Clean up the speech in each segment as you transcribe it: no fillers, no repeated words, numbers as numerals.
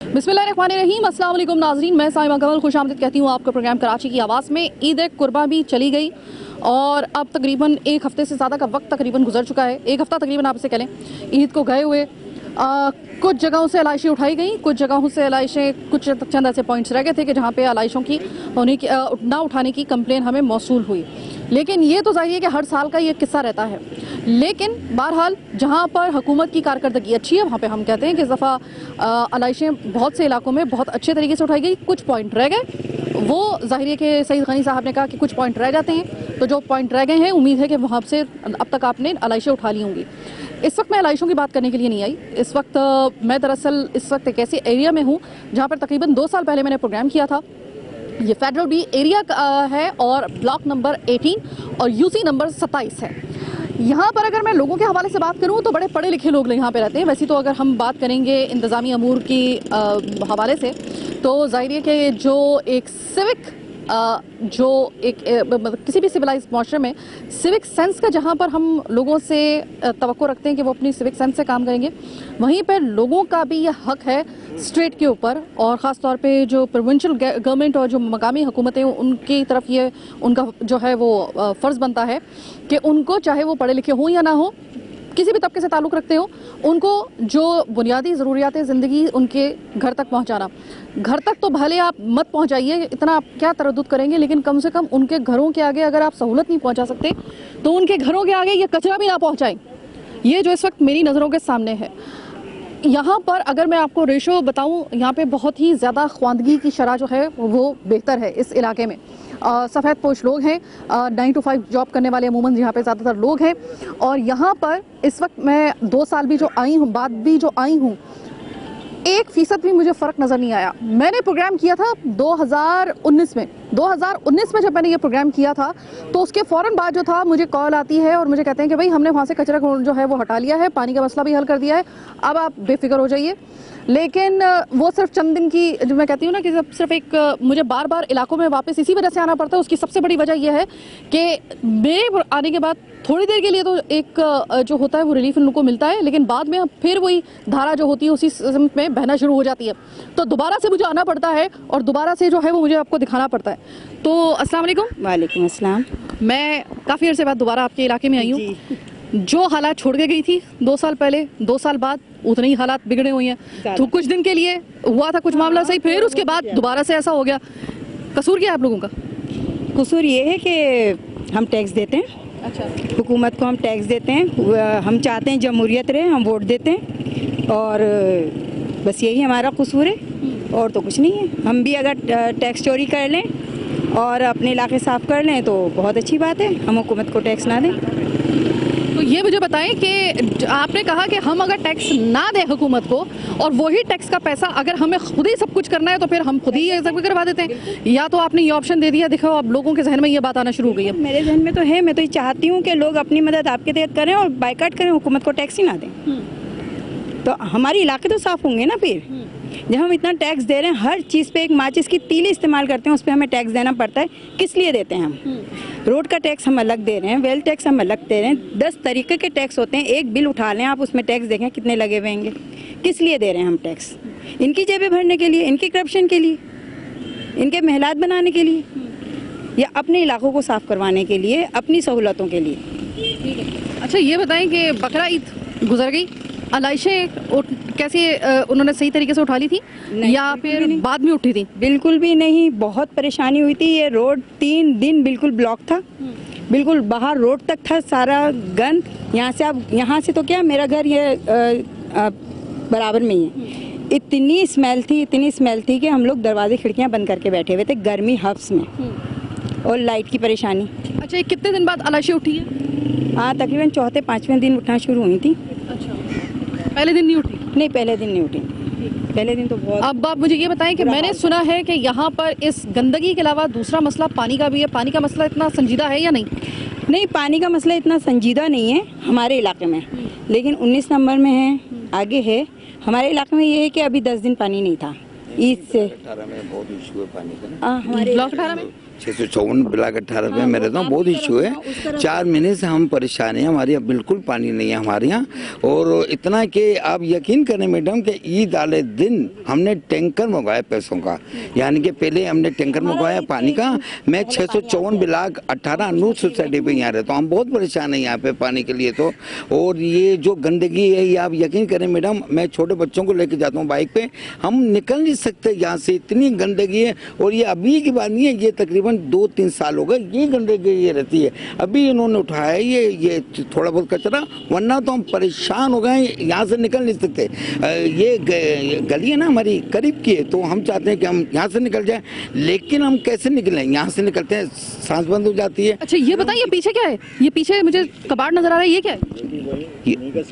बिस्मिल्लाहिर्रहमानिर्रहीम, अस्सलाम वालेकुम नाज़रीन, मैं साइमा कमल खुशामदीद कहती हूँ आपका प्रोग्राम कराची की आवाज़ में। ईद कुर्बा भी चली गई और अब तकरीबन एक हफ़्ते से ज़्यादा का वक्त तकरीबन गुजर चुका है। एक हफ़्ता तकरीबन आप इसे कह लें ईद को गए हुए। कुछ जगहों से एलाइशें उठाई गई, कुछ जगहों से एलाइशें, कुछ चंद ऐसे पॉइंट्स रह गए थे कि जहाँ पे एलाइशों की ना उठाने की कंप्लेन हमें मौसूल हुई। लेकिन ये तो जाहिर है कि हर साल का ये किस्सा रहता है। लेकिन बहरहाल जहाँ पर हुकूमत की कारकर्दगी अच्छी है वहाँ पे हम कहते हैं कि इस दफ़ा एलाइशें बहुत से इलाकों में बहुत अच्छे तरीके से उठाई गई। कुछ पॉइंट रह गए, वो जाहिर है कि सईद गनी साहब ने कहा कि कुछ पॉइंट रह जाते हैं, तो जो पॉइंट रह गए हैं उम्मीद है कि वहाँ से अब तक आपने एलाइशें उठा ली होंगी। इस वक्त मैं एलाइशों की बात करने के लिए नहीं आई। इस वक्त मैं दरअसल इस वक्त एक ऐसे एरिया में हूँ जहाँ पर तकरीबन 2 साल पहले मैंने प्रोग्राम किया था। ये फेडरल बी एरिया है और ब्लॉक नंबर 18 और यूसी नंबर 27 है। यहाँ पर अगर मैं लोगों के हवाले से बात करूँ तो बड़े पढ़े लिखे लोग यहाँ पे रहते हैं। वैसे तो अगर हम बात करेंगे इंतज़ामी अमूर की हवाले से तो जाहिर है कि जो एक सिविक मतलब किसी भी सिविलाइज माशरे में सिविक सेंस का जहाँ पर हम लोगों से तवक्को रखते हैं कि वो अपनी सिविक सेंस से काम करेंगे, वहीं पर लोगों का भी ये हक है स्टेट के ऊपर और ख़ास तौर पे जो प्रोविंशियल गवर्नमेंट और जो मकामी हुकूमतें उनकी तरफ ये उनका जो है वो फ़र्ज़ बनता है कि उनको चाहे वो पढ़े लिखे हों या ना हो, किसी भी तबके से ताल्लुक़ रखते हो, उनको जो बुनियादी ज़रूरियात ज़िंदगी उनके घर तक पहुंचाना। घर तक तो भले आप मत पहुंचाइए, इतना आप क्या तरद्दुद करेंगे, लेकिन कम से कम उनके घरों के आगे अगर आप सहूलत नहीं पहुंचा सकते तो उनके घरों के आगे ये कचरा भी ना पहुंचाएं। ये जो इस वक्त मेरी नज़रों के सामने है। यहाँ पर अगर मैं आपको रेशो बताऊँ, यहाँ पर बहुत ही ज़्यादा ख्वानदगी की शरह जो है वो बेहतर है इस इलाके में। सफ़ेद पोश लोग हैं, 9 to 5 जॉब करने वाले अमूमन यहाँ पे ज़्यादातर लोग हैं। और यहाँ पर इस वक्त मैं 2 साल भी जो आई हूँ, बाद भी जो आई हूँ, 1% भी मुझे फ़र्क नज़र नहीं आया। मैंने प्रोग्राम किया था 2019 में। 2019 में जब मैंने ये प्रोग्राम किया था तो उसके फ़ौरन बाद जो था मुझे कॉल आती है और मुझे कहते हैं कि भाई हमने वहाँ से कचरा जो है वो हटा लिया है, पानी का मसला भी हल कर दिया है, अब आप बेफिक्र हो जाइए। लेकिन वो सिर्फ चंद दिन की, जो मैं कहती हूँ ना कि सिर्फ एक मुझे बार बार इलाकों में वापस इसी वजह से आना पड़ता है। उसकी सबसे बड़ी वजह यह है कि मेरे आने के बाद थोड़ी देर के लिए तो एक जो होता है वो रिलीफ उनको मिलता है, लेकिन बाद में फिर वही धारा जो होती है उसी सिस्टम में बहना शुरू हो जाती है, तो दोबारा से मुझे आना पड़ता है और दोबारा से जो है वो मुझे आपको दिखाना पड़ता है। तो अस्सलाम वालेकुम। वालेकुम अस्सलाम। मैं काफ़ी अर्से बाद दोबारा आपके इलाके में आई हूँ। जो हालात छोड़ के गई थी 2 साल पहले, 2 साल बाद उतने ही हालात बिगड़े हुए हैं। तो कुछ दिन के लिए हुआ था कुछ मामला सही, फिर उसके बाद दोबारा से ऐसा हो गया। कसूर क्या है आप लोगों का? कसूर ये है कि हम टैक्स देते हैं। अच्छा। हुकूमत को हम टैक्स देते हैं, हम चाहते हैं जमहूरियत रहे, हम वोट देते हैं और बस यही हमारा कसूर है और तो कुछ नहीं है। हम भी अगर टैक्स चोरी कर लें और अपने इलाके साफ़ कर लें तो बहुत अच्छी बात है, हम हुकूमत को टैक्स ना दें। तो ये मुझे बताएं कि आपने कहा कि हम अगर टैक्स ना दें हुकूमत को और वही टैक्स का पैसा अगर हमें खुद ही सब कुछ करना है तो फिर हम खुद ही ये सब करवा देते हैं, या तो आपने ये ऑप्शन दे दिया। देखो अब लोगों के जहन में ये बात आना शुरू हो गई है। मेरे जहन में तो है, मैं तो ये चाहती हूँ कि लोग अपनी मदद आपके तहत करें और बाइकाट करें, हुकूमत को टैक्स ही ना दें, तो हमारे इलाके तो साफ़ होंगे ना। फिर जब हम इतना टैक्स दे रहे हैं, हर चीज़ पे एक माचिस की तीली इस्तेमाल करते हैं, उस पर हमें टैक्स देना पड़ता है। किस लिए देते हैं हम? रोड का टैक्स हम अलग दे रहे हैं, वेल टैक्स हम अलग दे रहे हैं, 10 तरीके के टैक्स होते हैं। एक बिल उठा लें आप, उसमें टैक्स देखें कितने लगे हुए होंगे। किस लिए दे रहे हैं हम टैक्स? इनकी जेबें भरने के लिए, इनकी करप्शन के लिए, इनके महलात बनाने के लिए, या अपने इलाकों को साफ़ करवाने के लिए, अपनी सहूलतों के लिए। अच्छा ये बताएं कि बकरा ईद गुजर गई, एलाइशें कैसे उन्होंने सही तरीके से उठा ली थी या फिर बाद में उठी थी? बिल्कुल भी नहीं, बहुत परेशानी हुई थी। ये रोड 3 दिन बिल्कुल ब्लॉक था, बिल्कुल बाहर रोड तक था सारा गंद। यहाँ से आप, यहाँ से तो क्या, मेरा घर ये बराबर में ही है। इतनी स्मेल थी कि हम लोग दरवाजे खिड़कियाँ बंद करके बैठे हुए थे गर्मी हफ्स में, और लाइट की परेशानी। अच्छा, ये कितने दिन बाद एलाइशें उठी है? हाँ, तकरीबन 4-5वें दिन उठना शुरू हुई थी। अच्छा, पहले दिन नहीं उठी? नहीं, पहले दिन नहीं उठी, पहले दिन तो बहुत। अब आप मुझे ये बताएं कि मैंने सुना है कि यहाँ पर इस गंदगी के अलावा दूसरा मसला पानी का भी है। पानी का मसला इतना संजीदा है या नहीं? नहीं, पानी का मसला इतना संजीदा नहीं है हमारे इलाके में, लेकिन 19 नंबर में है, आगे है। हमारे इलाके में ये है कि अभी 10 दिन पानी नहीं था ईद से। 18 में बहुत इशू है पानी का। हमारे ब्लॉक 18 में 654 ब्लॉक 18 पे मैं रहता हूँ, बहुत इशू है। 4 महीने से हम परेशान हैं, हमारे यहाँ बिल्कुल पानी नहीं है हमारे यहाँ। और इतना कि आप यकीन करें मैडम कि ईद वाले दिन हमने टैंकर मंगवाया पैसों का, यानी कि पहले हमने टैंकर मंगवाया पानी का। मैं 654 ब्लॉक 18 नूर सोसाइटी पे यहाँ रहता हूँ, हम बहुत परेशान हैं यहाँ पे पानी के लिए तो। और ये जो गंदगी है, ये आप यकीन करें मैडम, मैं छोटे बच्चों को लेके जाता हूँ बाइक पे, हम निकल नहीं सकते यहाँ से, इतनी गंदगी है। और ये अभी की बात नहीं है, ये तकरीबन 2-3 साल हो गए ये गंदगी ये रहती है। अभी इन्होंने उठाया है ये थोड़ा बहुत कचरा, वरना तो हम परेशान हो गए, यहाँ से निकल नहीं सकते। ये गली है ना हमारी करीब की है, तो हम चाहते हैं कि हम यहाँ से निकल जाए, लेकिन हम कैसे निकलें? यहाँ से निकलते हैं सांस बंद हो जाती है। अच्छा ये बताइए पीछे क्या है? ये पीछे मुझे कबाड़ नजर आ रहा है, ये क्या है?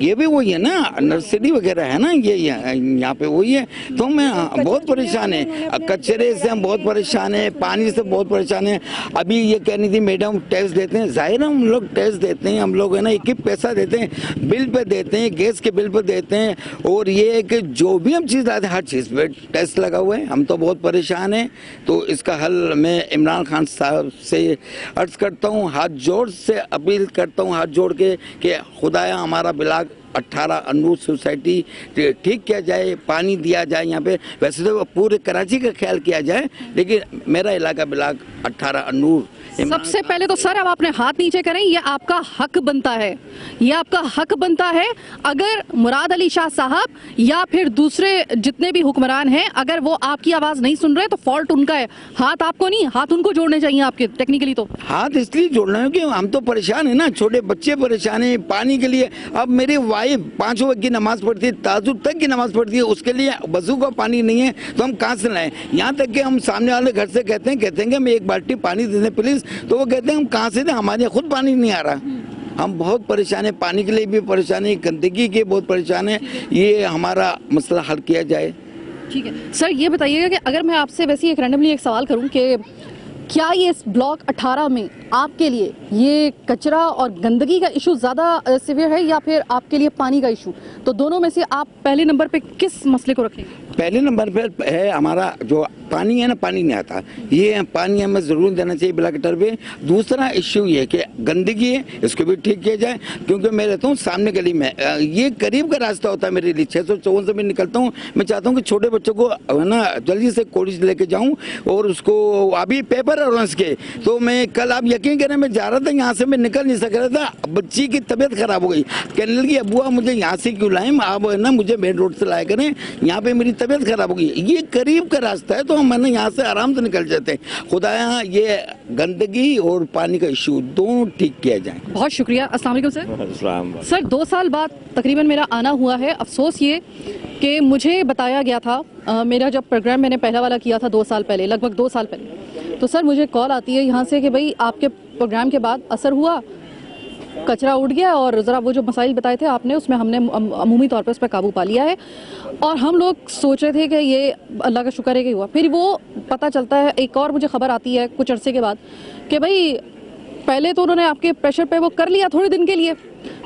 ये भी वही है ना, नर्सरी वगैरह है ना, ये यहाँ पे वही है। तो मैं बहुत परेशान है, कचरे से हम बहुत परेशान है, पानी से बहुत परेशान है। अभी ये कहनी थी मैडम टैक्स देते हैं, जाहिर है हम लोग टैक्स देते हैं, हम लोग है ना एक ही पैसा देते हैं, बिल पे देते हैं, गैस के बिल पे देते हैं। और ये है कि जो भी हम चीज़ लाते हैं हर चीज़ पे टैक्स लगा हुआ है, हम तो बहुत परेशान हैं। तो इसका हल मैं इमरान खान साहब से अर्ज करता हूँ, हाथ जोड़ से अपील करता हूँ, हाथ जोड़ के कि खुदाया हमारा ब्लॉक 18 अनूर सोसाइटी ठीक किया जाए, पानी दिया जाए यहाँ पे। वैसे तो पूरे कराची का ख्याल किया जाए, लेकिन मेरा इलाका ब्लॉक 18 अनूर। सबसे पहले तो सर अब आपने हाथ नीचे करें, ये आपका हक बनता है, ये आपका हक बनता है। अगर मुराद अली शाह साहब या फिर दूसरे जितने भी हुक्मरान हैं, अगर वो आपकी आवाज नहीं सुन रहे तो फॉल्ट उनका है, हाथ आपको नहीं, हाथ उनको जोड़ने चाहिए आपके। टेक्निकली तो हाथ इसलिए जोड़ना है कि हम तो परेशान है ना, छोटे बच्चे परेशान है पानी के लिए। अब मेरी वाइफ 5 वक्त की नमाज पढ़ती है, ताजुद तक की नमाज पढ़ती है, उसके लिए वजू का पानी नहीं है, तो हम कहाँ से लाएं? यहाँ तक कि हम सामने वाले घर से कहते हैं कि हमें 1 बाल्टी पानी दे दें प्लीज, तो वो कहते हैं हम कहाँ से दें, हमारे यहाँ खुद पानी नहीं आ रहा। हम बहुत परेशान है, पानी के लिए भी परेशान है, गंदगी के बहुत परेशान है। ये हमारा मसला हल किया जाए। ठीक है सर, ये बताइएगा कि अगर मैं आपसे वैसे एक रैंडमली एक सवाल करूं कि क्या ये इस ब्लॉक 18 में आपके लिए ये कचरा और गंदगी का इशू ज़्यादा सिवियर है या फिर आपके लिए पानी का इशू? तो दोनों में से आप पहले नंबर पे किस मसले को रखेंगे? पहले नंबर पे है हमारा जो पानी है ना, पानी नहीं आता, ये पानी हमें ज़रूर देना चाहिए ब्लॉक 18 पे। दूसरा इश्यू ये कि गंदगी है, इसको भी ठीक किया जाए, क्योंकि मैं रहता हूँ सामने गली में, ये करीब का रास्ता होता है मेरे लिए। 654 से मैं निकलता हूँ, मैं चाहता हूँ कि छोटे बच्चों को है ना जल्दी से कॉलेज लेके जाऊँ, और उसको अभी पेपर है ऑनर्स के। तो मैं कल, आप यकीन करें, मैं जा रहा था यहाँ से, मैं निकल नहीं सक रहा था, बच्ची की तबीयत खराब हो गई, कहने लगी अबुआ मुझे यहाँ से क्यों लाएं, आप है ना मुझे मेन रोड से लाया करें, यहाँ पे मेरी तबीयत खराब हो गई। ये करीब का रास्ता है, तो मैंने यहाँ से आराम से निकल जाते हैं। खुदाया ये गंदगी और पानी का इशू दोनों ठीक किया जाए। बहुत शुक्रिया। अस्सलाम वालेकुम सर। सर 2 साल बाद तकरीबन मेरा आना हुआ है। अफसोस ये कि मुझे बताया गया था, मेरा जब प्रोग्राम मैंने पहला वाला किया था 2 साल पहले, लगभग 2 साल पहले, तो सर मुझे कॉल आती है यहाँ से कि भाई आपके प्रोग्राम के बाद असर हुआ, कचरा उड़ गया और ज़रा वो जो मसाइल बताए थे आपने, उसमें हमने अमूमी तौर पर उस पर काबू पा लिया है। और हम लोग सोच रहे थे कि ये अल्लाह का शुक्र है कि हुआ। फिर वो पता चलता है, एक और मुझे खबर आती है कुछ अरसे के बाद कि भाई पहले तो उन्होंने आपके प्रेशर पे वो कर लिया थोड़े दिन के लिए,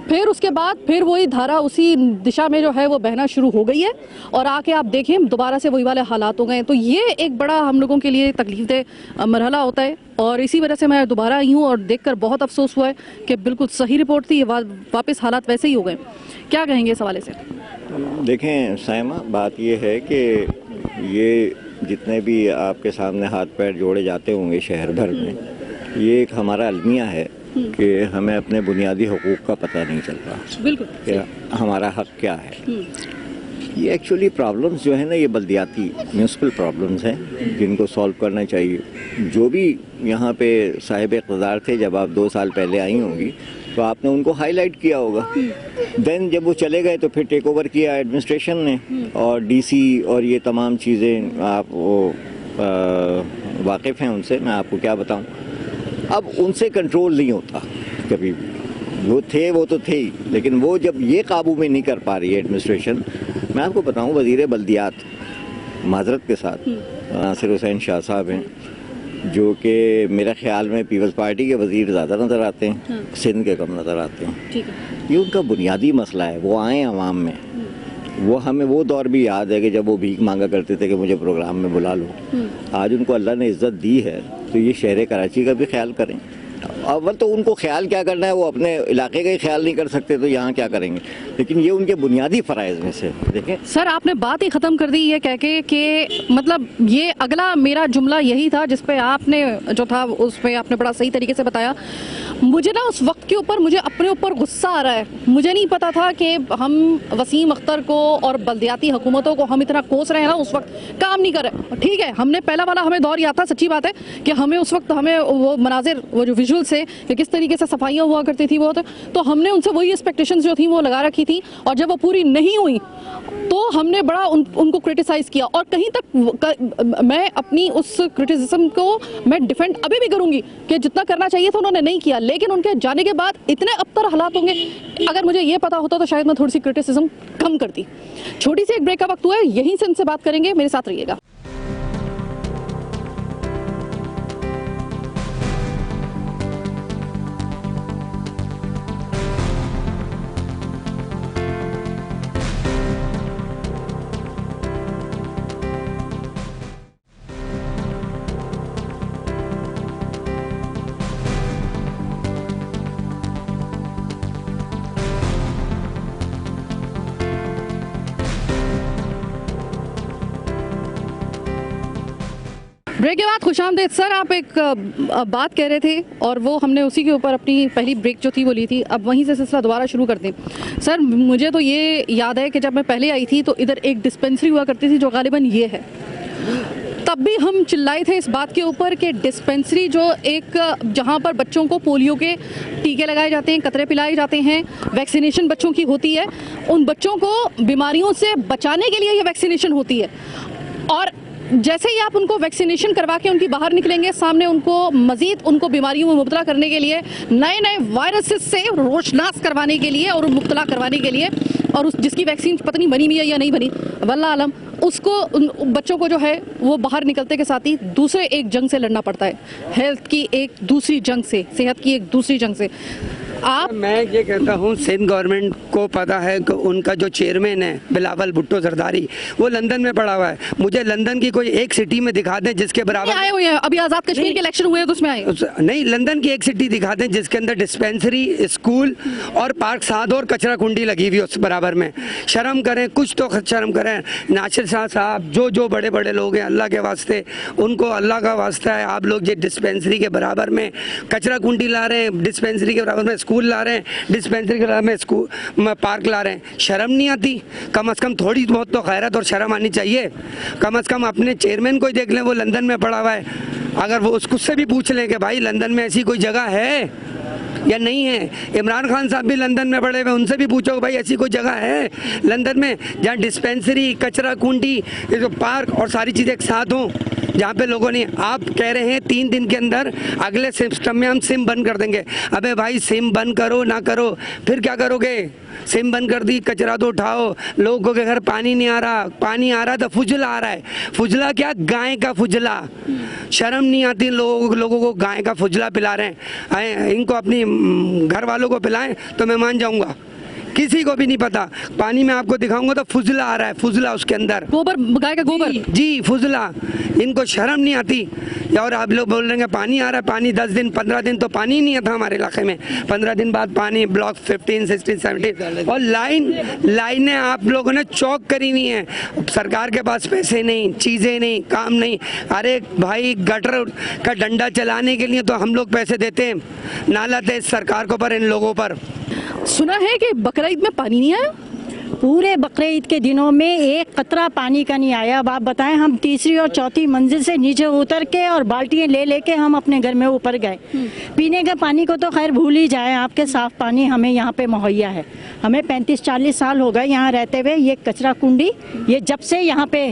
फिर उसके बाद फिर वही धारा उसी दिशा में जो है वो बहना शुरू हो गई है, और आके आप देखें दोबारा से वही वाले हालात हो गए। तो ये एक बड़ा हम लोगों के लिए तकलीफदेह मरहला होता है, और इसी वजह से मैं दोबारा आई हूँ और देखकर बहुत अफसोस हुआ है कि बिल्कुल सही रिपोर्ट थी, वापस हालात वैसे ही हो गए। क्या कहेंगे इस हवाले से? देखें साइमा, बात ये है कि ये जितने भी आपके सामने हाथ पैर जोड़े जाते होंगे शहर भर में, ये एक हमारा अलमिया है कि हमें अपने बुनियादी हुकूक का पता नहीं चलता, बिल्कुल कि हमारा हक क्या है। ये एक्चुअली प्रॉब्लम्स जो है ना, ये बल्दियाती म्यूनसिपल प्रॉब्लम्स हैं जिनको सॉल्व करना चाहिए। जो भी यहाँ पे साहिब इक़्तिदार थे, जब आप 2 साल पहले आई होंगी तो आपने उनको हाईलाइट किया होगा। देन जब वो चले गए तो फिर टेक ओवर किया एडमिनिस्ट्रेशन ने, और डीसी और ये तमाम चीज़ें आप वो वाकिफ़ हैं उनसे, मैं आपको क्या बताऊँ। अब उनसे कंट्रोल नहीं होता कभी भी, वो थे वो तो थे ही, लेकिन वो जब ये काबू में नहीं कर पा रही है एडमिनिस्ट्रेशन। मैं आपको बताऊं, वज़ीर बल्दियात माजरत के साथ नासिर हुसैन शाह साहब हैं, जो कि मेरे ख्याल में पीपल्स पार्टी के वज़ीर ज़्यादा नज़र आते हैं, सिंध के कम नज़र आते हैं। ये उनका बुनियादी मसला है, वो आए अवाम में, वो हमें वो दौर भी याद है कि जब वो भीख मांगा करते थे कि मुझे प्रोग्राम में बुला लो। आज उनको अल्लाह ने इज्जत दी है तो ये शहर कराची का भी ख्याल करें। अव्वल तो उनको ख्याल क्या करना है, वो अपने इलाके का ही ख्याल नहीं कर सकते तो यहाँ क्या करेंगे, लेकिन ये उनके बुनियादी फ़राइज़ में से। देखें सर, आपने बात ही ख़त्म कर दी ये कह के कि मतलब ये अगला मेरा जुमला यही था जिस पे आपने जो था उस पे आपने बड़ा सही तरीके से बताया। मुझे ना उस वक्त के ऊपर मुझे अपने ऊपर गुस्सा आ रहा है। मुझे नहीं पता था कि हम वसीम अख्तर को और बल्दियाती हुकूमतों को हम इतना कोस रहे हैं ना, उस वक्त काम नहीं कर रहे। ठीक है, हमने पहला वाला हमें दौर याद था, सच्ची बात है कि हमें उस वक्त हमें वो मनाजिर, वो जो विजुअल से कि किस तरीके से सफाइयाँ हुआ करती थी वो, तो हमने उनसे वही एक्सपेक्टेशंस जो थी वो लगा रखी थी, और जब वो पूरी नहीं हुई तो हमने बड़ा उनको क्रिटिसाइज किया। और कहीं तक मैं अपनी उस क्रिटिसिज्म को मैं डिफेंड अभी भी करूंगी कि जितना करना चाहिए था उन्होंने नहीं किया, लेकिन उनके जाने के बाद इतने अबतर हालात होंगे, अगर मुझे ये पता होता तो शायद मैं थोड़ी सी क्रिटिसिज्म कम करती। छोटी सी एक ब्रेक का वक्त हुआ है, यहीं से इनसे बात करेंगे, मेरे साथ रहिएगा। ब्रेक के बाद खुशामदीद। सर, आप एक बात कह रहे थे और वो हमने उसी के ऊपर अपनी पहली ब्रेक जो थी वो ली थी, अब वहीं से सिलसिला दोबारा शुरू करते हैं। सर, मुझे तो ये याद है कि जब मैं पहले आई थी तो इधर एक डिस्पेंसरी हुआ करती थी जो गालिबन ये है। तब भी हम चिल्लाए थे इस बात के ऊपर कि डिस्पेंसरी जो एक जहाँ पर बच्चों को पोलियो के टीके लगाए जाते हैं, कतरे पिलाए जाते हैं, वैक्सीनेशन बच्चों की होती है, उन बच्चों को बीमारियों से बचाने के लिए ये वैक्सीनेशन होती है। और जैसे ही आप उनको वैक्सीनेशन करवा के उनकी बाहर निकलेंगे, सामने उनको मजीद उनको बीमारियों में मुब्तला करने के लिए, नए नए वायरसेस से रोशनास करवाने के लिए और मुब्तला करवाने के लिए, और उस जिसकी वैक्सीन पता नहीं बनी भी है या नहीं बनी, वल्लाह आलम, उसको उन बच्चों को जो है वो बाहर निकलते के साथ ही दूसरे एक जंग से लड़ना पड़ता है, हेल्थ की एक दूसरी जंग से, सेहत की एक दूसरी जंग से। मैं ये कहता हूँ सिंध गवर्नमेंट को पता है कि उनका जो चेयरमैन है बिलावल भुट्टो जरदारी, वो लंदन में पढ़ा हुआ है। मुझे लंदन की कोई एक सिटी में दिखा दें जिसके बराबर आए हुए हैं। अभी आज़ाद कश्मीर के इलेक्शन हुए हैं तो उसमें आए नहीं, लंदन की एक सिटी दिखा दें जिसके अंदर डिस्पेंसरी, स्कूल और पार्क साथ और कचरा कुंडी लगी हुई उस बराबर में। शर्म करें, कुछ तो शर्म करें। नासिर शाह साहब, जो बड़े बड़े लोग हैं, अल्लाह के वास्ते उनको अल्लाह का वास्ता है, आप लोग ये डिस्पेंसरी के बराबर में कचरा कुंडी ला रहे हैं, डिस्पेंसरी के बराबर में स्कूल ला रहे हैं, डिस्पेंसरी के बराबर में स्कूल पार्क ला रहे हैं। शर्म नहीं आती? कम से कम थोड़ी बहुत तो खैरत और शर्म आनी चाहिए। कम से कम अपने चेयरमैन को ही देख लें, वो लंदन में पड़ा हुआ है, अगर वो उससे भी पूछ लें कि भाई लंदन में ऐसी कोई जगह है या नहीं है। इमरान खान साहब भी लंदन में पड़े हुए, उनसे भी पूछो भाई ऐसी कोई जगह है लंदन में जहाँ डिस्पेंसरी, कचरा कुंडी, ये जो पार्क और सारी चीज़ें एक साथ हों, जहाँ पे लोगों ने, आप कह रहे हैं 3 दिन के अंदर अगले सिस्टम में हम सिम बंद कर देंगे। अबे भाई सिम बंद करो ना करो, फिर क्या करोगे? सिम बंद कर दी, कचरा तो उठाओ, लोगों के घर पानी नहीं आ रहा, पानी आ रहा तो फुजला आ रहा है। फुजला क्या? गाय का फुजला। शर्म नहीं आती? लोगों को गाय का फुजला पिला रहे हैं। इनको अपनी घर वालों को पिलाएं तो मैं मान जाऊंगा, किसी को भी नहीं पता। पानी में आपको दिखाऊंगा तो फुजला आ रहा है, फुजला उसके अंदर, गोबर, गाय का गोबर। जी फुजला। इनको शर्म नहीं आती? और आप लोग बोल रहे हैं पानी आ रहा है, पानी 10 दिन 15 दिन तो पानी नहीं था हमारे इलाके में, 15 दिन बाद पानी, ब्लॉक 15, 16, 17 और लाइनें आप लोगों ने चौक करी हुई हैं। सरकार के पास पैसे नहीं, चीज़ें नहीं, काम नहीं। अरे भाई गटर का डंडा चलाने के लिए तो हम लोग पैसे देते हैं, नाला थे सरकार को पर इन लोगों पर। सुना है कि बकरीद में पानी नहीं आया? पूरे बकरीद के दिनों में एक कतरा पानी का नहीं आया। अब आप बताएं, हम तीसरी और चौथी मंजिल से नीचे उतर के और बाल्टियाँ ले लेके हम अपने घर में ऊपर गए। पीने के पानी को तो खैर भूल ही जाए, आपके साफ़ पानी हमें यहाँ पे मुहैया है। हमें 35-40 साल हो गए यहाँ रहते हुए। ये कचरा कुंडी, ये जब से यहाँ पे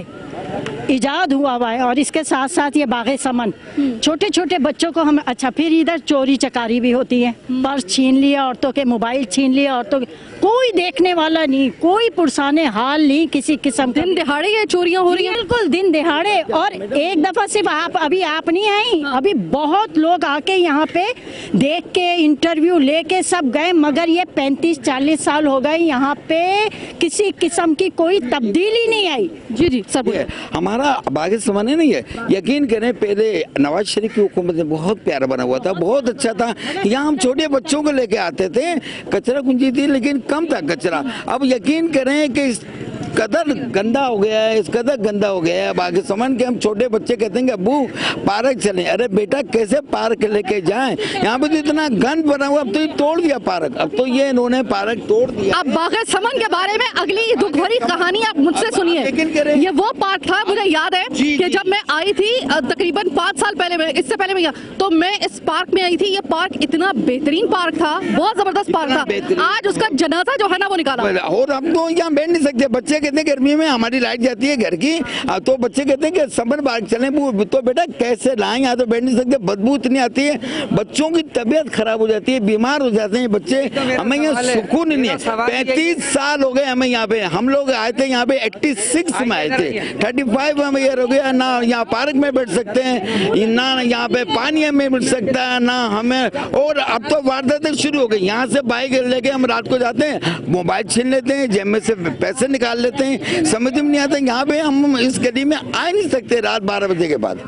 इजाद हुआ हुआ है, और इसके साथ साथ ये बाग़े समन, छोटे छोटे बच्चों को हम, अच्छा फिर इधर चोरी चकारी भी होती है, पर्स छीन लिया औरतों के, मोबाइल छीन लिया औरतों के, कोई देखने वाला नहीं, कोई पुरसाने हाल नहीं किसी किस्म का। दिन दिहाड़े ये चोरियां हो रही हैं? बिल्कुल दिन दिहाड़े। और एक दफा सिर्फ आप नहीं आई, अभी बहुत लोग आके यहाँ पे देख के इंटरव्यू लेके सब गए, मगर ये 35-40 साल हो गए यहाँ पे किसी किस्म की कोई तब्दीली नहीं आई। जी जी सर बोलिए। हमारा बाग़े समन नहीं है, यकीन करें पहले नवाज शरीफ की हुकूमत में बहुत प्यारा बना हुआ था, बहुत अच्छा था। यहाँ हम छोटे बच्चों को लेके आते थे, कचरा कुंजी थी लेकिन कम था कचरा। अब यकीन करें कि इस कदर गंदा हो गया है, इस कदर गंदा हो गया है बाग़े समन के। हम छोटे बच्चे कहते हैं कि अब्बू पार्क चलें, अरे बेटा कैसे पार्क लेके जाएं, यहाँ पे तो इतना गंद बना हुआ, अब तो ये तोड़ दिया पार्क, अब तो ये इन्होंने पार्क तोड़ दिया। अब बाग़े समन के बारे में अगली दुख भरी कहानी आप मुझसे सुनिए। ये वो पार्क था, मुझे याद है कि जब मैं आई थी तकरीबन 5 साल पहले, इससे पहले मैं तो मैं इस पार्क में आई थी। ये पार्क इतना बेहतरीन पार्क था, बहुत जबरदस्त पार्क था। आज उसका जनाजा जो है ना वो निकाला, और हम तो यहाँ बैठ नहीं सकते। बच्चे कहते हैं गर्मी में हमारी लाइट जाती है घर की, तो बच्चे कहते हैं कि समर पार्क चलें, तो बेटा कैसे लाएं, यहाँ तो बैठ नहीं सकते, बदबू इतनी आती है, बच्चों की तबीयत खराब हो जाती है, बीमार हो जाते हैं बच्चे। हमें यहाँ सुकून नहीं है। 35 साल हो गए हमें यहाँ पे, हम लोग आए थे यहाँ पे 86 में आए थे, 35 में ईयर हो गया ना। यहाँ पार्क में बैठ सकते हैं ना, यहाँ पे पानी में बैठ सकता है ना हमें। और अब तो वारदातें शुरू हो गई, यहाँ से बाइक लेके हम रात को जाते हैं, मोबाइल छीन लेते हैं, जेब में से पैसे निकाल लेते हैं, समझ में नहीं आता। यहाँ पे हम इस गली में आ नहीं सकते रात 12 बजे के बाद।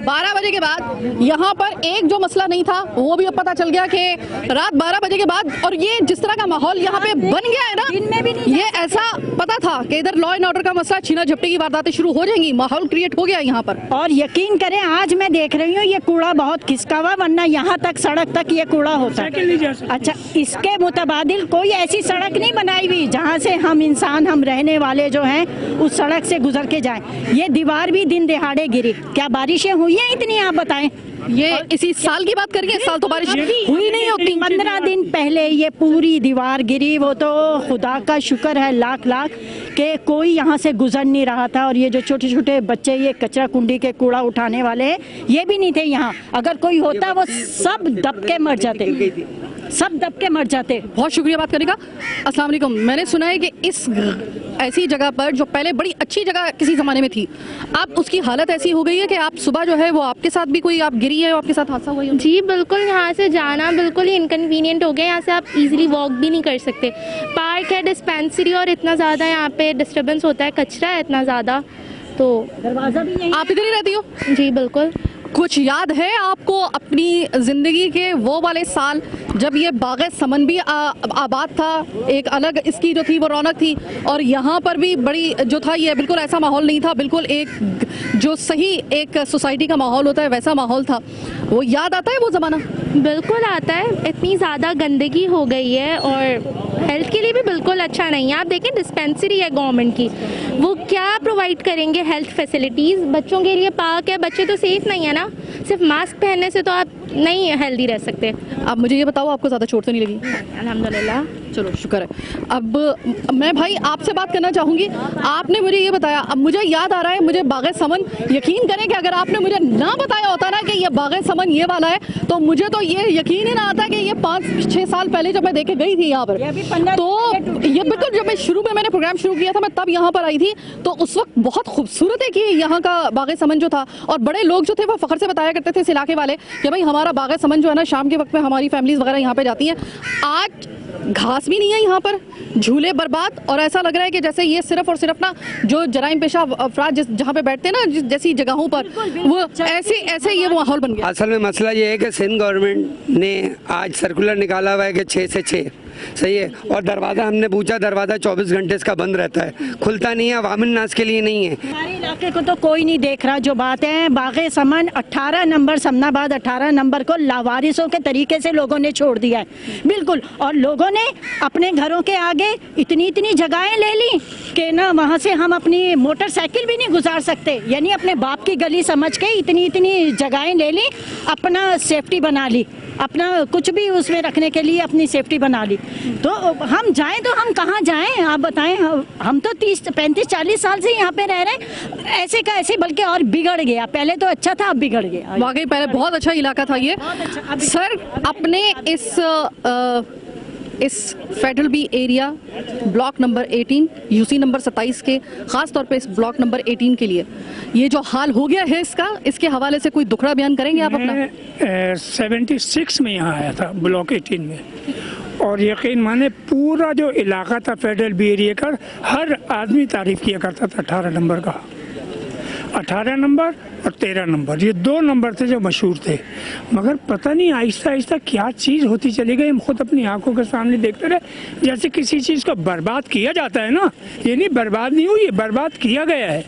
12 बजे के बाद यहाँ पर एक जो मसला नहीं था वो भी अब पता चल गया कि रात 12 बजे के बाद, और ये जिस तरह का माहौल यहाँ पे बन गया है ना, ये ऐसा पता था कि इधर लॉ एंड ऑर्डर का मसला, छीना झपटी की वारदातें शुरू हो जाएंगी, माहौल क्रिएट हो गया यहाँ पर। और यकीन करें आज मैं देख रही हूँ ये कूड़ा बहुत खिसका हुआ, वरना यहाँ तक सड़क तक ये कूड़ा होता है। अच्छा इसके मुतबादिल कोई ऐसी सड़क नहीं बनाई हुई जहाँ से हम इंसान, हम रहने वाले जो हैं उस सड़क से गुजर के जाएं। ये दीवार भी दिन दिहाड़े गिरी, क्या बारिशें हुई हैं इतनी, आप बताएं। ये इसी साल की बात करिए, इस साल तो बारिश हुई नहीं होती। 15 दिन पहले ये पूरी दीवार गिरी, वो तो खुदा का शुक्र है लाख लाख कि कोई यहाँ से गुजर नहीं रहा था। और ये जो छोटे छोटे बच्चे ये कचरा कुंडी के कूड़ा उठाने वाले ये भी नहीं थे यहाँ, अगर कोई होता वो सब दब के मर जाते, सब दब के मर जाते। बहुत शुक्रिया बात करने का। अस्सलाम वालेकुम। मैंने सुना है कि इस ऐसी जगह पर जो पहले बड़ी अच्छी जगह किसी ज़माने में थी, अब उसकी हालत ऐसी हो गई है कि आप सुबह जो है वो आपके साथ भी कोई आप गिरी है, आपके साथ हादसा हुआ है? जी बिल्कुल, यहाँ से जाना बिल्कुल ही इनकन्वीनियंट हो गया। यहाँ से आप इजीली वॉक भी नहीं कर सकते। पार्क है, डिस्पेंसरी, और इतना ज़्यादा यहाँ पे डिस्टर्बेंस होता है, कचरा है इतना ज़्यादा, तो दरवाज़ा भी नहीं। आप इधर ही रहती हो? जी बिल्कुल। कुछ याद है आपको अपनी ज़िंदगी के वो वाले साल जब ये बाग़े समन भी आबाद था, एक अलग इसकी जो थी वो रौनक थी, और यहाँ पर भी बड़ी जो था ये बिल्कुल ऐसा माहौल नहीं था, बिल्कुल एक जो सही एक सोसाइटी का माहौल होता है वैसा माहौल था। वो याद आता है वो ज़माना? बिल्कुल आता है। इतनी ज़्यादा गंदगी हो गई है और हेल्थ के लिए भी बिल्कुल अच्छा नहीं है। आप देखें डिस्पेंसरी है गवर्नमेंट की, वो क्या प्रोवाइड करेंगे हेल्थ फैसिलिटीज़? बच्चों के लिए पार्क है, बच्चे तो सेफ नहीं है ना, सिर्फ मास्क पहनने से तो आप नहीं हेल्दी रह सकते। अब मुझे ये बताओ आपको ज़्यादा चोट तो नहीं लगी? अल्हम्दुलिल्लाह, चलो शुक्र है। अब मैं भाई आपसे बात करना चाहूँगी। आपने मुझे ये बताया, अब मुझे याद आ रहा है मुझे बाग़े समन, यकीन करें कि अगर आपने मुझे ना बताया होता ना कि ये बाग़े समन ये वाला है, तो मुझे तो ये यकीन ही ना आता कि ये 5-6 साल पहले जब मैं देखे गई थी यहाँ पर, तो ये बिल्कुल जब मैं शुरू में मैंने प्रोग्राम शुरू किया था मैं तब यहाँ पर आई थी, तो उस वक्त बहुत खूबसूरत है कि यहाँ का बाग़े समन जो था, और बड़े लोग जो थे वो फ़ख्र से बताया करते थे इस इलाके वाले कि भाई हमारा बाग़े समन जो है ना शाम के वक्त में हमारी फैमिलीज़ वगैरह यहाँ पे जाती हैं। आज घास भी नहीं है यहाँ पर, झूले बर्बाद, और ऐसा लग रहा है कि जैसे ये सिर्फ और सिर्फ ना जो जराइम पेशा अफराद जहाँ पे बैठते हैं ना जैसी जगहों पर, वो ऐसे ये माहौल बन गया। असल में मसला ये है कि सिंध गवर्नमेंट ने आज सर्कुलर निकाला हुआ है कि 6 से 6 सही है, और दरवाज़ा हमने पूछा, दरवाज़ा 24 घंटे इसका बंद रहता है, खुलता नहीं है, अवामिन नास के लिए नहीं है। हमारे इलाके को तो कोई नहीं देख रहा। जो बात है बाग़े समन 18 नंबर समनाबाद 18 नंबर को लावारिसों के तरीके से लोगों ने छोड़ दिया है बिल्कुल, और लोगों ने अपने घरों के आगे इतनी जगहें ले ली कि ना वहाँ से हम अपनी मोटरसाइकिल भी नहीं गुजार सकते, यानी अपने बाप की गली समझ के इतनी जगहें ले ली, अपना सेफ्टी बना ली। अपना कुछ भी उसमें रखने के लिए अपनी सेफ्टी बना ली। तो हम जाएं तो हम कहाँ जाएं, आप बताएं। हम तो 30-35-40 साल से यहाँ पे रह रहे हैं, ऐसे का ऐसे, बल्कि और बिगड़ गया। पहले तो अच्छा था, अब बिगड़ गया। वाकई पहले बहुत अच्छा इलाका था ये। सर, अपने इस federal B area block number 18 UC number 27 के खास तौर पे इस ब्लॉक नंबर 18 के लिए ये जो हाल हो गया है इसके हवाले से कोई दुखड़ा बयान करेंगे आप अपना? मैं 76 में यहाँ आया था ब्लॉक 18 में, और यकीन माने पूरा जो इलाका था फेडरल बी एरिया का, हर आदमी तारीफ किया करता था 18 नंबर का। 18 नंबर और 13 नंबर, ये 2 नंबर थे जो मशहूर थे। मगर पता नहीं आहिस्ता आहिस्ता क्या चीज़ होती चली गई। हम खुद अपनी आंखों के सामने देखते रहे, जैसे किसी चीज़ को बर्बाद किया जाता है ना, ये नहीं बर्बाद नहीं हुई, बर्बाद किया गया है।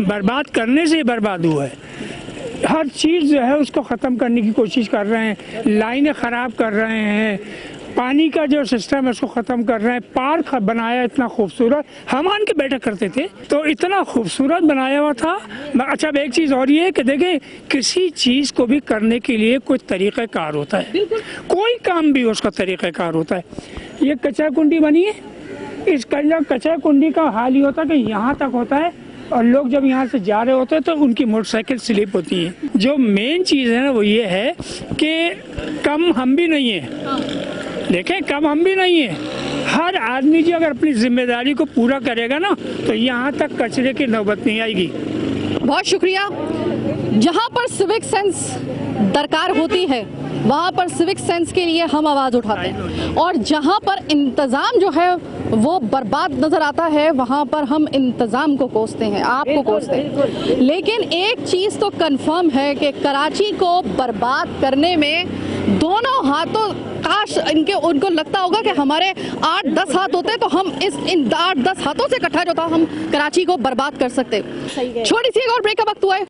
बर्बाद करने से बर्बाद हुआ है। हर चीज़ जो है उसको ख़त्म करने की कोशिश कर रहे हैं, लाइनें ख़राब कर रहे हैं, पानी का जो सिस्टम है उसको ख़त्म कर रहे हैं। पार्क बनाया इतना खूबसूरत, हम आन के बैठक करते थे तो इतना खूबसूरत बनाया हुआ था। अच्छा, अब एक चीज़ और ये है कि देखें, किसी चीज़ को भी करने के लिए कोई तरीक़ाकार होता है, कोई काम भी उसका तरीक़ाकार होता है। ये कचरा कुंडी बनी है, इस कचरा कुंडी का हाल ही होता है कि यहाँ तक होता है, और लोग जब यहाँ से जा रहे होते हैं तो उनकी मोटरसाइकिल स्लिप होती है। जो मेन चीज़ है ना वो ये है कि कम हम भी नहीं है, देखें कम हम भी नहीं है। हर आदमी जी अगर अपनी जिम्मेदारी को पूरा करेगा ना तो यहाँ तक कचरे की नौबत नहीं आएगी। बहुत शुक्रिया। जहाँ पर सिविक सेंस दरकार होती है वहाँ पर सिविक सेंस के लिए हम आवाज़ उठाते हैं, और जहाँ पर इंतज़ाम जो है वो बर्बाद नज़र आता है वहाँ पर हम इंतज़ाम को कोसते हैं, आपको कोसते हैं। लेकिन एक चीज़ तो कंफर्म है कि कराची को बर्बाद करने में दोनों हाथों, काश उनको लगता होगा कि हमारे 8-10 हाथ होते तो हम इन 8-10 हाथों से इकट्ठा जो था हम कराची को बर्बाद कर सकते। छोटी सी एक और ब्रेक का वक्त हुआ है।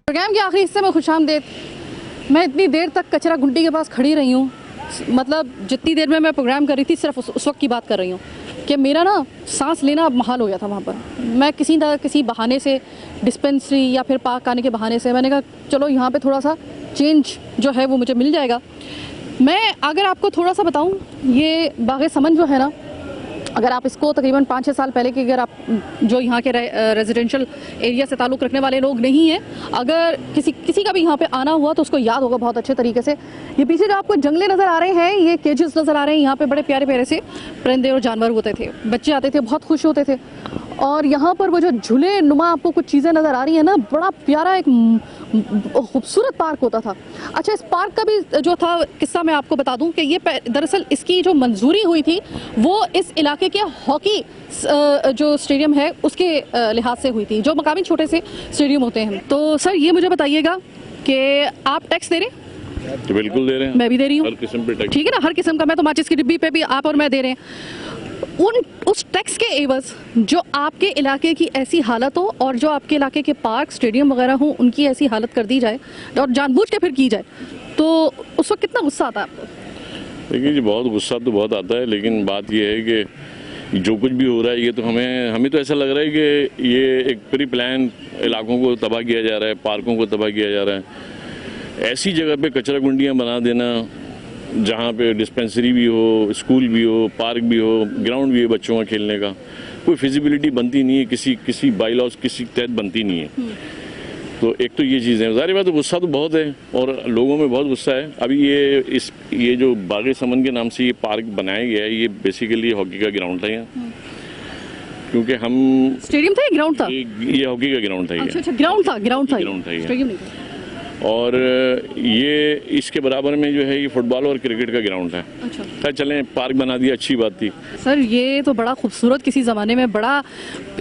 प्रोग्राम के आखिरी हिस्से में खुशामदीद। मैं इतनी देर तक कचरा गुंडी के पास खड़ी रही हूँ, मतलब जितनी देर में मैं प्रोग्राम कर रही थी सिर्फ उस वक्त की बात कर रही हूँ कि मेरा ना सांस लेना अब महाल हो गया था वहाँ पर। मैं किसी बहाने से डिस्पेंसरी या फिर पार्क आने के बहाने से मैंने कहा चलो यहाँ पे थोड़ा सा चेंज जो है वो मुझे मिल जाएगा। मैं अगर आपको थोड़ा सा बताऊँ, ये बाग़े समन जो है ना, अगर आप इसको तकरीबन 5-6 साल पहले के, अगर आप जो यहाँ के रेजिडेंशियल एरिया से ताल्लुक़ रखने वाले लोग नहीं हैं, अगर किसी का भी यहाँ पे आना हुआ तो उसको याद होगा बहुत अच्छे तरीके से। ये पीछे जो आपको जंगले नज़र आ रहे हैं, ये केजेस नज़र आ रहे हैं, यहाँ पे बड़े प्यारे प्यारे से परिंदे और जानवर होते थे, बच्चे आते थे, बहुत खुश होते थे। और यहाँ पर वो जो झूले नुमा आपको कुछ चीज़ें नज़र आ रही हैं ना, बड़ा प्यारा एक खूबसूरत पार्क होता था। अच्छा, इस पार्क का भी जो था किस्सा मैं आपको बता दूं कि ये दरअसल इसकी जो मंजूरी हुई थी वो इस इलाके के हॉकी जो स्टेडियम है उसके लिहाज से हुई थी, जो मकामी छोटे से स्टेडियम होते हैं। तो सर ये मुझे बताइएगा कि आप टैक्स दे रहे हैं? तो बिल्कुल दे रहे हैं, मैं भी दे रही हूँ, हर किस्म पे टैक्स। ठीक है ना, हर किस्म का। मैं तो माचिस की डिब्बी पे भी आप और मैं दे रहे हैं। उस टैक्स के एवज जो आपके इलाके की ऐसी हालत हो और जो आपके इलाके के पार्क स्टेडियम वगैरह हो उनकी ऐसी हालत कर दी जाए और जानबूझ के फिर की जाए, तो उस वक्त कितना गुस्सा आता है आपको? देखिए जी, बहुत गुस्सा तो बहुत आता है, लेकिन बात ये है कि जो कुछ भी हो रहा है ये तो हमें तो ऐसा लग रहा है कि ये एक प्री प्लान इलाकों को तबाह किया जा रहा है, पार्कों को तबाह किया जा रहा है। ऐसी जगह पे कचरा गुंडियाँ बना देना जहाँ पे डिस्पेंसरी भी हो, स्कूल भी हो, पार्क भी हो, ग्राउंड भी है बच्चों का खेलने का, कोई फिजिबिलिटी बनती नहीं है, किसी बाई लॉज किसी तहत बनती नहीं है। तो एक तो ये चीज़ है, ज़ाहिर बात है गुस्सा तो बहुत है और लोगों में बहुत गुस्सा है। अभी ये जो बाग़े समन के नाम से ये पार्क बनाया गया है, ये बेसिकली हॉकी का ग्राउंड था यहाँ, क्योंकि हम स्टेडियम था या ग्राउंड था? ये हॉकी का ग्राउंड था। अच्छा, ग्राउंड था स्टेडियम नहीं था। और ये इसके बराबर में जो है ये फुटबॉल और क्रिकेट का ग्राउंड है। अच्छा, चलें पार्क बना दिया, अच्छी बात थी। सर ये तो बड़ा खूबसूरत, किसी ज़माने में बड़ा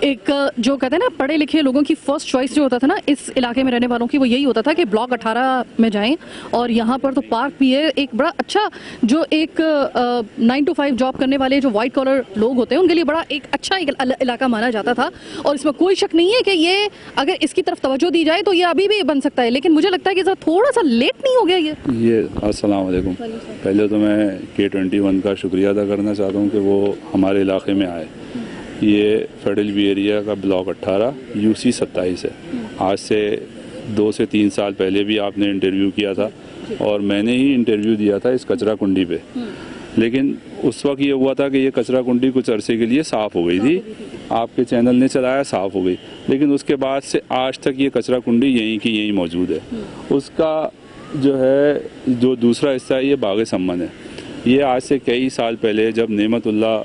एक जो कहते हैं ना पढ़े लिखे लोगों की फर्स्ट चॉइस जो होता था ना इस इलाके में रहने वालों की, वो यही होता था कि ब्लॉक 18 में जाएं और यहाँ पर तो पार्क भी है। एक बड़ा अच्छा जो एक 9 to 5 जॉब करने वाले जो वाइट कॉलर लोग होते हैं उनके लिए बड़ा एक अच्छा इलाका माना जाता था और इसमें कोई शक नहीं है कि ये अगर इसकी तरफ तवज्जो दी जाए तो ये अभी भी बन सकता है, लेकिन मुझे लगता है कि थोड़ा सा लेट नहीं हो गया ये। अस्सलाम वालेकुम। पहले तो मैं K21 का शुक्रिया अदा करना चाहता हूँ कि वो हमारे इलाके में आए। ये फेडरल बी एरिया का ब्लॉक 18 UC 27 है। आज से 2 से 3 साल पहले भी आपने इंटरव्यू किया था और मैंने ही इंटरव्यू दिया था इस कचरा कुंडी पे, लेकिन उस वक्त ये हुआ था कि ये कचरा कुंडी कुछ अरसे के लिए साफ़ हो गई थी, आपके चैनल ने चलाया, साफ़ हो गई, लेकिन उसके बाद से आज तक ये कचरा कुंडी यहीं की यहीं मौजूद है। उसका जो है जो दूसरा हिस्सा है ये बाग़ सम्मन है। ये आज से कई साल पहले जब नेमतुल्लाह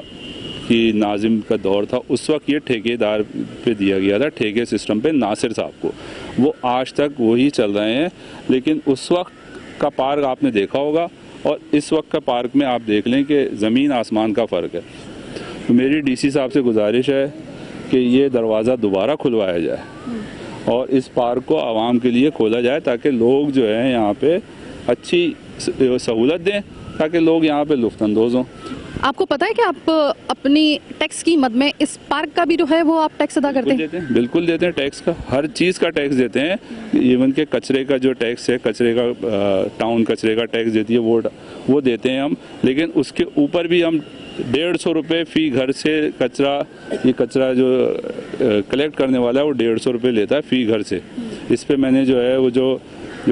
की नाजिम का दौर था उस वक्त ये ठेकेदार पे दिया गया था, ठेके सिस्टम पे नासिर साहब को। वो आज तक वही चल रहे हैं, लेकिन उस वक्त का पार्क आपने देखा होगा और इस वक्त का पार्क में आप देख लें कि ज़मीन आसमान का फ़र्क है। तो मेरी DC साहब से गुजारिश है कि ये दरवाज़ा दोबारा खुलवाया जाए और इस पार्क को आवाम के लिए खोला जाए ताकि लोग जो है यहाँ पे अच्छी सहूलत दें, ताकि लोग यहाँ पे लुत्फ़अंदोज़ हों। आपको पता है कि आप अपनी टैक्स की मद में इस पार्क का भी जो है वो आप टैक्स अदा करते हैं? बिल्कुल देते हैं, टैक्स का हर चीज़ का टैक्स देते हैं। इवन के कचरे का जो टैक्स है, कचरे का टाउन कचरे का टैक्स देती है वो देते हैं हम, लेकिन उसके ऊपर भी हम 150 रुपये फ़ी घर से ये कचरा जो कलेक्ट करने वाला है वो 150 रुपये लेता है फ़ी घर से। इस पर मैंने जो है वो जो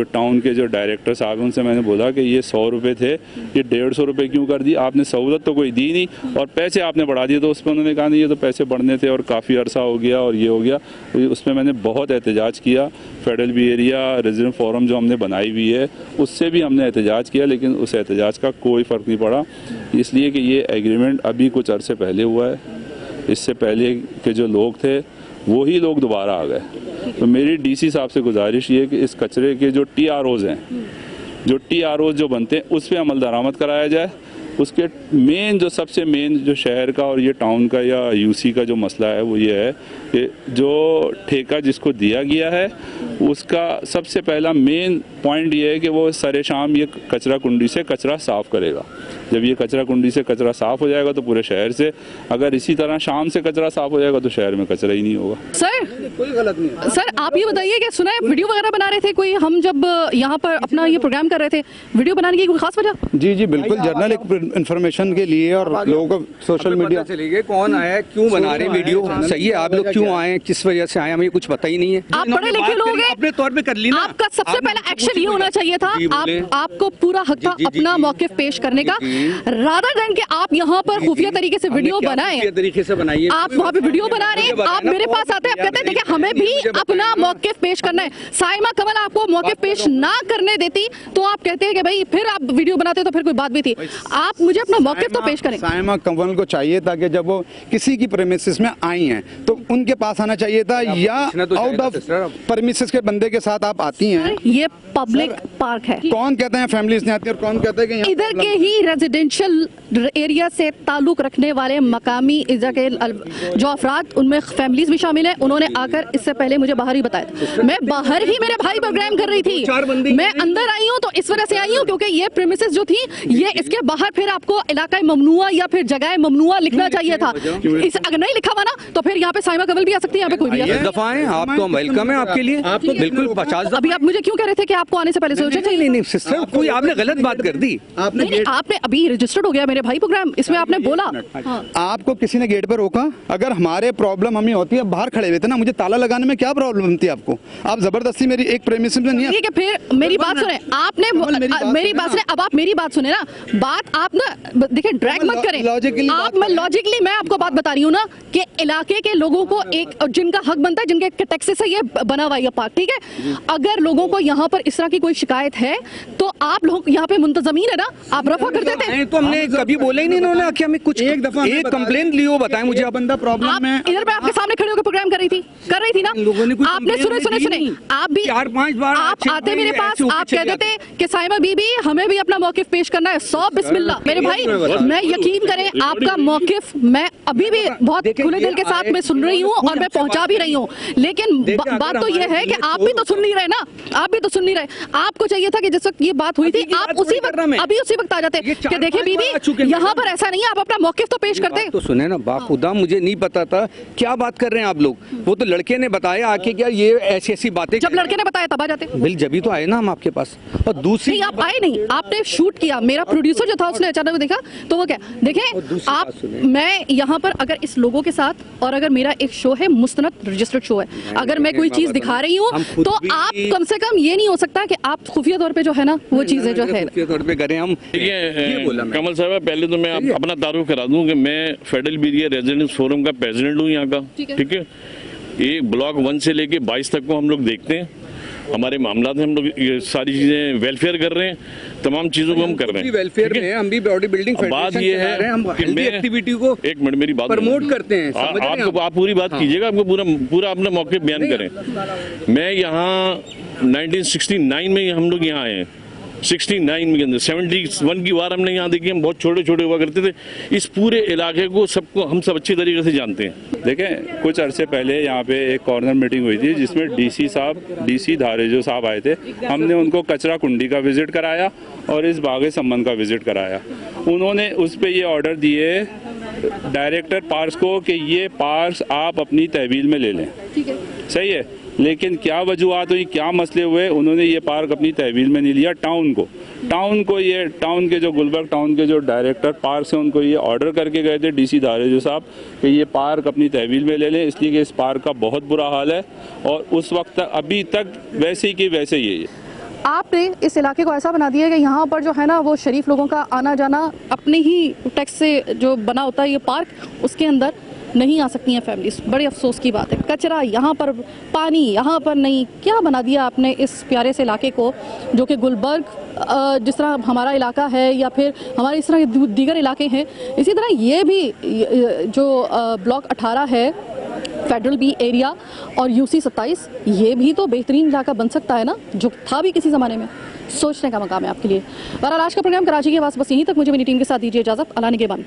टाउन के जो डायरेक्टर साहब हैं उनसे मैंने बोला कि ये 100 रुपये थे, ये 150 रुपये क्यों कर दी? आपने सहूलत तो कोई दी नहीं और पैसे आपने बढ़ा दिए। तो उस पर उन्होंने कहा नहीं, ये तो पैसे बढ़ने थे और काफ़ी अरसा हो गया और ये हो गया। उसमें मैंने बहुत एहतजाज किया। Federal B area resident forum जो हमने बनाई हुई है उससे भी हमने एहतजाज किया, लेकिन उस एहतजाज का कोई फ़र्क नहीं पड़ा, इसलिए कि ये एग्रीमेंट अभी कुछ अरसे पहले हुआ है। इससे पहले के जो लोग थे वही लोग दोबारा आ गए। तो मेरी DC साहब से गुजारिश ये है कि इस कचरे के जो TROs हैं, जो TROs जो बनते हैं उस पर अमल दरामद कराया जाए। उसके सबसे मेन जो शहर का और ये टाउन का या UC का जो मसला है वो ये है कि जो ठेका जिसको दिया गया है उसका सबसे पहला मेन पॉइंट ये है कि वो सरे शाम ये कचरा कुंडी से कचरा साफ़ करेगा। जब ये कचरा कुंडी से कचरा साफ़ हो जाएगा तो पूरे शहर से, अगर इसी तरह शाम से कचरा साफ़ हो जाएगा तो शहर में कचरा ही नहीं होगा। सर कोई गलत नहीं है। सर आप ये बताइए कि सुना है वीडियो वगैरह बना रहे थे कोई, हम जब यहाँ पर अपना ये प्रोग्राम कर रहे थे, वीडियो बनाने की कोई खास वजह? जी बिल्कुल, जर्नल इन्फॉर्मेशन के लिए और लोगों को सोशल मीडिया चले गए कौन आया, क्यों बना रहे वीडियो, सही है आप लोग क्यों आए, किस वजह से आए, हमें कुछ पता ही नहीं है। आप पढ़े लिखे लोग हैं, अपने तौर पे कर ली ना। आपका सबसे पहला एक्शन ये होना चाहिए था, आपको पूरा हक था अपना मौक़िफ़ पेश करने का, रादर देन कि आप यहाँ पर खुफिया तरीके से वीडियो बनाएं। तरीके से बनाइए, आप वहाँ पे वीडियो बना रहे हैं, आप मेरे पास आते हैं, आप कहते हैं देखिए हमें भी अपना मौक़िफ़ पेश करना है। साइमा कमल आपको मौक़िफ़ पेश ना करने देती तो आप कहते हैं कि भाई फिर आप वीडियो बनाते तो फिर कोई बात भी थी। आप मुझे अपना मौक़िफ़ तो पेश करें। साइमा कमल को चाहिए था कि जब वो किसी की प्रेमिसेस में आई हैं तो उनके पास आना चाहिए था, या आउट ऑफ प्रेमिसेस के बंदे के साथ आप आती हैं। ये पब्लिक पार्क है, कौन कहते हैं फैमिलीज नहीं आती और कौन कहते हैं कि इधर के ही रेजिडेंशियल एरिया से ताल्लुक रखने वाले मकामी इधर के जो अफराद, उनमें फैमिलीज भी शामिल हैं। उन्होंने आकर इससे पहले मुझे बाहर ही बताया, मैं बाहर ही मेरे भाई प्रोग्राम कर रही थी, मैं अंदर आई हूँ तो इस वजह से आई हूँ क्योंकि ये प्रेमिसेस जो थी ये इसके बाहर फिर आपको इलाका ममनुआ या फिर जगह ममनुआ लिखना चाहिए था। इस अगर नहीं लिखा हुआ ना तो फिर यहाँ पे साइमा कमल भी आ सकती है, यहाँ पे कोई भी आ सकता है। दफा है, आपको वेलकम है, आपके लिए आपको बिल्कुल 50। अभी आप मुझे क्यों कह रहे थे कि आपको आने से पहले सोचा चाहिए? नहीं सिस्टर, कोई आपने गलत बात कर दी। आपने अभी रजिस्टर्ड हो गया मेरे भाई प्रोग्राम, इसमें आपने बोला आपको किसी ने गेट पर रोका? अगर हमारे प्रॉब्लम हमें होती है बाहर खड़े हुए थे ना, मुझे ताला लगाने में क्या प्रॉब्लम थी आपको? आप जबरदस्ती मेरी एक प्रेमिसेस में नहीं। ठीक है, फिर मेरी बात सुने, आपने मेरी बात सुने, अब आप मेरी बात सुने ना, बात आप ना देखिए ड्रैग मत करें। लॉजिकली मैं आपको बात बता रही हूँ ना कि इलाके के लोगों को एक जिनका हक बनता है, जिनके टैक्सेस से ये बना हुआ है पार्क, ठीक है। अगर लोगों को यहाँ पर इस तरह की कोई शिकायत है तो आप लोग यहाँ पे मुंतजमीन है ना, आप रफा कर देते हैं। तो हमने कभी बोला ही नहीं इन्होंने कि हमें कुछ एक दफा एक कंप्लेंट लियो बताएं मुझे। बंदा प्रॉब्लम में इधर मैं आपके सामने खड़े होकर प्रोग्राम कर रही थी ना, आपने सुने आप भी 4-5 बार आप आते मेरे पास, आप कह देते कि साइमा बीबी हमें भी अपना मौकिफ पेश करना है। 100 बिस्मिल्लाह मेरे भाई, मैं यकीन करें आपका मौकिफ मैं अभी भी बहुत खुले दिल के साथ में सुन रही हूँ और मैं पहुंचा भी रही हूँ, लेकिन बात तो ये है कि आप भी तो सुन नहीं रहे ना, आप भी तो सुन नहीं रहे। आपको चाहिए था कि जिस वक्त ये बात हुई थी आप उसी वक्त आ जाते कि देखिए बीबी यहाँ पर ऐसा नहीं है, आप अपना मौकिफ तो पेश करते। तो सुने ना बाखुदा, मुझे नहीं पता था क्या बात कर रहे हैं आप लोग। वो तो लड़के ने बताया आके क्या ये ऐसी ऐसी बातें, जब लड़के ने बताया तब आ जाते। बिल जब ही तो आए ना हम आपके पास। और दूसरी नहीं आप आए नहीं, आपने शूट किया, मेरा प्रोड्यूसर जो था उसने अचानक देखा तो वो क्या देखें आप, मैं यहाँ पर अगर इस लोगों के साथ, और अगर मेरा एक शो है मुस्तनद रजिस्टर्ड शो है, अगर मैं कोई चीज दिखा रही हूँ तो आप कम से कम ये नहीं हो सकता कि आप खुफिया तौर पे जो है ना वो चीजें जो है खुफिया तौर पे करें हम। कमल साहब पहले तो मैं अपना तारुफ करा दूं कि मैं फेडरल एरिया रेजिडेंट्स फोरम का प्रेसिडेंट हूँ यहाँ का, ठीक है। ये ब्लॉक 1 से लेके 22 तक को हम लोग देखते हैं, हमारे मामला में हम लोग ये सारी चीजें वेलफेयर कर रहे हैं, तमाम चीजों को हम कर रहे हैं वेलफेयर में, हम भी बॉडी बिल्डिंग बात ये है हम कि मैं एक्टिविटी को एक मिनट मेरी बात प्रमोट करते हैं। आप पूरी बात कीजिएगा, आपको पूरा अपना मौके बयान करें। मैं यहाँ 1969 में हम लोग यहाँ आए हैं, 69 में के अंदर 71 की बार हमने यहाँ देखी, हम बहुत छोटे छोटे हुआ करते थे। इस पूरे इलाके को सबको हम सब अच्छी तरीके से जानते हैं। देखें कुछ अरसे पहले यहाँ पे एक कॉर्नर मीटिंग हुई थी जिसमें डीसी धारेजो साहब आए थे। हमने उनको कचरा कुंडी का विजिट कराया और इस बागे संबंध का विजिट कराया। उन्होंने उस पर ये ऑर्डर दिए डायरेक्टर पार्क्स को कि ये पार्क्स आप अपनी तहवील में ले लें, सही है। लेकिन क्या वजूहत हुई, क्या मसले हुए, उन्होंने ये पार्क अपनी तहवील में नहीं लिया। टाउन के जो गुलबर्ग टाउन के जो डायरेक्टर पार्क हैं उनको ये ऑर्डर करके गए थे डीसी धारेजो साहब कि ये पार्क अपनी तहवील में ले लें, इसलिए कि इस पार्क का बहुत बुरा हाल है और उस वक्त तक अभी तक वैसे ही कि वैसे ही है। आपने इस इलाके को ऐसा बना दिया कि यहाँ पर जो है ना वो शरीफ लोगों का आना जाना अपने ही टैक्स से जो बना होता है ये पार्क, उसके अंदर नहीं आ सकती हैं फैमिलीज। बड़े अफसोस की बात है, कचरा यहाँ पर, पानी यहाँ पर नहीं। क्या बना दिया आपने इस प्यारे से इलाके को जो कि गुलबर्ग जिस तरह हमारा इलाका है या फिर हमारे इस तरह के दीगर इलाके हैं, इसी तरह ये भी जो ब्लॉक 18 है फेडरल बी एरिया और यूसी 27, ये भी तो बेहतरीन इलाका बन सकता है ना, जो था भी किसी ज़माने में। सोचने का मकाम है आपके लिए। बहरहाल आज का प्रोग्राम कराची की आवाज़ बस यहीं तक। मुझे मेरी टीम के साथ दीजिए इजाज़त। अल्लाह निगहबान।